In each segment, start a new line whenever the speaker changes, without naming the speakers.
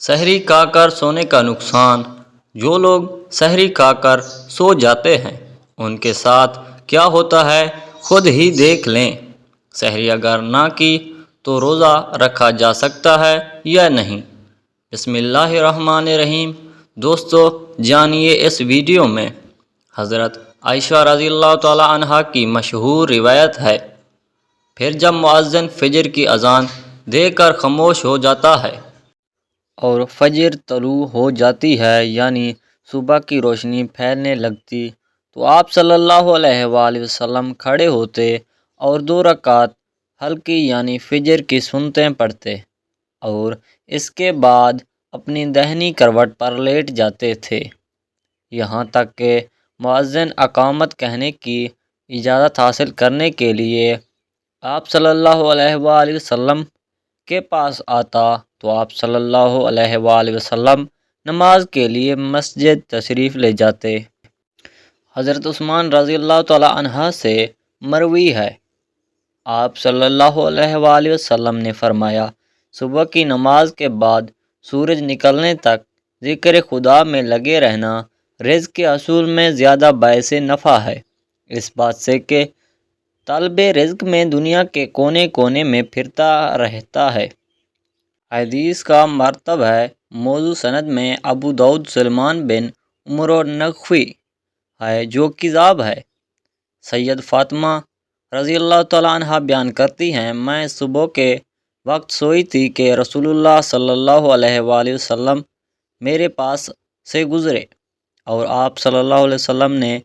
سحری کھا کر سونے کا نقصان۔ جو لوگ سحری کھا کر سو جاتے ہیں ان کے ساتھ کیا ہوتا ہے خود ہی دیکھ لیں۔ سحری اگر نہ کی تو روزہ رکھا جا سکتا ہے یا نہیں؟ بسم اللہ الرحمن الرحیم۔ دوستو جانیے اس ویڈیو میں حضرت عائشہ رضی اللہ تعالی عنہا کی مشہور روایت ہے، پھر جب مؤذن فجر کی اذان دے کر خاموش ہو جاتا ہے اور فجر طلوع ہو جاتی ہے، یعنی صبح کی روشنی پھیلنے لگتی، تو آپ صلی اللہ علیہ وآلہ وسلم کھڑے ہوتے اور 2 رکعت ہلکی یعنی فجر کی سنتیں پڑھتے اور اس کے بعد اپنی دہنی کروٹ پر لیٹ جاتے تھے، یہاں تک کہ مؤذن اقامت کہنے کی اجازت حاصل کرنے کے لیے آپ صلی اللہ علیہ وآلہ وسلم کے پاس آتا تو آپ صلی اللہ علیہ وآلہ وسلم نماز کے لیے مسجد تشریف لے جاتے۔ حضرت عثمان رضی اللہ تعالی عنہ سے مروی ہے، آپ صلی اللہ علیہ وآلہ وسلم نے فرمایا، صبح کی نماز کے بعد سورج نکلنے تک ذکر خدا میں لگے رہنا رزق کے حصول میں زیادہ باعث نفع ہے، اس بات سے کہ طالب رزق میں دنیا کے کونے کونے میں پھرتا رہتا ہے۔ حدیث کا مرتب ہے، موضوع سند میں ابو داؤد سلیمان بن عمرو نخعی ہے جو کذاب ہے۔ سید فاطمہ رضی اللہ تعالی عنہ بیان کرتی ہیں، میں صبح کے وقت سوئی تھی کہ رسول اللہ صلی اللہ علیہ وآلہ وسلم میرے پاس سے گزرے اور آپ صلی اللہ علیہ وسلم نے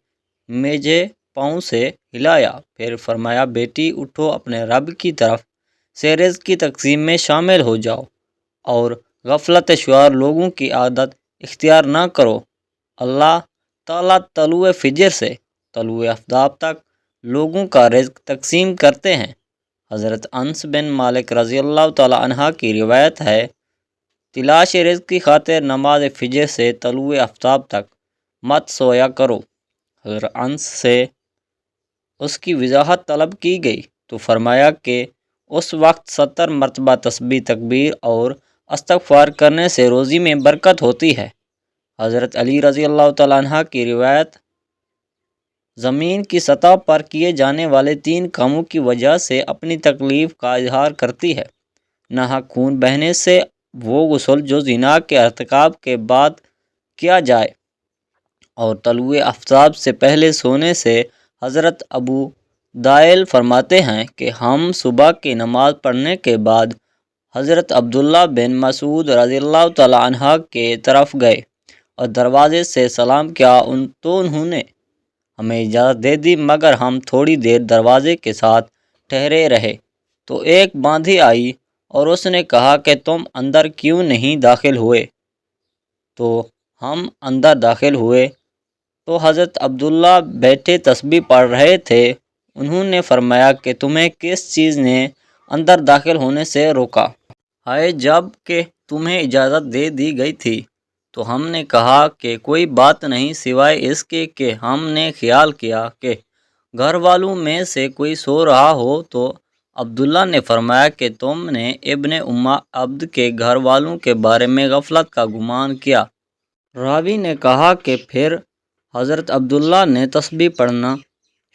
مجھے پاؤں سے ہلایا، پھر فرمایا، بیٹی اٹھو، اپنے رب کی طرف سے رزق کی تقسیم میں شامل ہو جاؤ اور غفلت شعار لوگوں کی عادت اختیار نہ کرو۔ اللہ تعالیٰ طلوع فجر سے طلوع آفتاب تک لوگوں کا رزق تقسیم کرتے ہیں۔ حضرت انس بن مالک رضی اللہ تعالی عنہ کی روایت ہے، تلاش رزق کی خاطر نماز فجر سے طلوع آفتاب تک مت سویا کرو۔ حضرت انس سے اس کی وضاحت طلب کی گئی تو فرمایا کہ اس وقت 70 مرتبہ تسبیح، تکبیر اور استغفار کرنے سے روزی میں برکت ہوتی ہے۔ حضرت علی رضی اللہ تعالیٰ عنہ کی روایت، زمین کی سطح پر کیے جانے والے 3 کاموں کی وجہ سے اپنی تکلیف کا اظہار کرتی ہے، ناحق خون بہنے سے وہ غسل جو زنا کے ارتکاب کے بعد کیا جائے، اور طلوع آفتاب سے پہلے سونے سے۔ حضرت ابو دائل فرماتے ہیں کہ ہم صبح کی نماز پڑھنے کے بعد حضرت عبداللہ بن مسعود رضی اللہ تعالی عنہ کے طرف گئے اور دروازے سے سلام کیا تو انہوں نے ہمیں اجازت دے دی، مگر ہم تھوڑی دیر دروازے کے ساتھ ٹھہرے رہے تو ایک باندھی آئی اور اس نے کہا کہ تم اندر کیوں نہیں داخل ہوئے؟ تو ہم اندر داخل ہوئے تو حضرت عبداللہ بیٹھے تسبیح پڑھ رہے تھے۔ انہوں نے فرمایا کہ تمہیں کس چیز نے اندر داخل ہونے سے روکا ہے جب کہ تمہیں اجازت دے دی گئی تھی؟ تو ہم نے کہا کہ کوئی بات نہیں سوائے اس کے کہ ہم نے خیال کیا کہ گھر والوں میں سے کوئی سو رہا ہو۔ تو عبداللہ نے فرمایا کہ تم نے ابن ام عبد کے گھر والوں کے بارے میں غفلت کا گمان کیا۔ راوی نے کہا کہ پھر حضرت عبداللہ نے تسبیح پڑھنا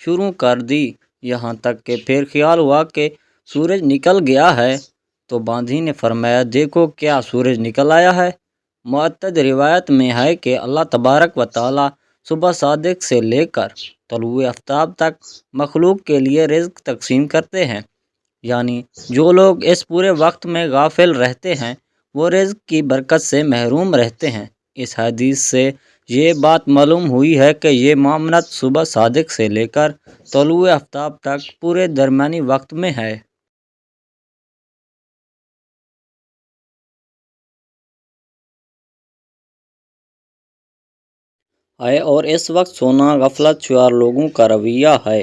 شروع کر دی، یہاں تک کہ پھر خیال ہوا کہ سورج نکل گیا ہے، تو باندھی نے فرمایا، دیکھو کیا سورج نکل آیا ہے۔ معتد روایت میں ہے کہ اللہ تبارک و تعالی صبح صادق سے لے کر طلوع آفتاب تک مخلوق کے لیے رزق تقسیم کرتے ہیں، یعنی جو لوگ اس پورے وقت میں غافل رہتے ہیں وہ رزق کی برکت سے محروم رہتے ہیں۔ اس حدیث سے یہ بات معلوم ہوئی ہے کہ یہ مامنت صبح صادق سے لے کر طلوع آفتاب تک پورے درمیانی وقت میں ہے۔ اور اس وقت سونا غفلت شعار لوگوں کا رویہ ہے۔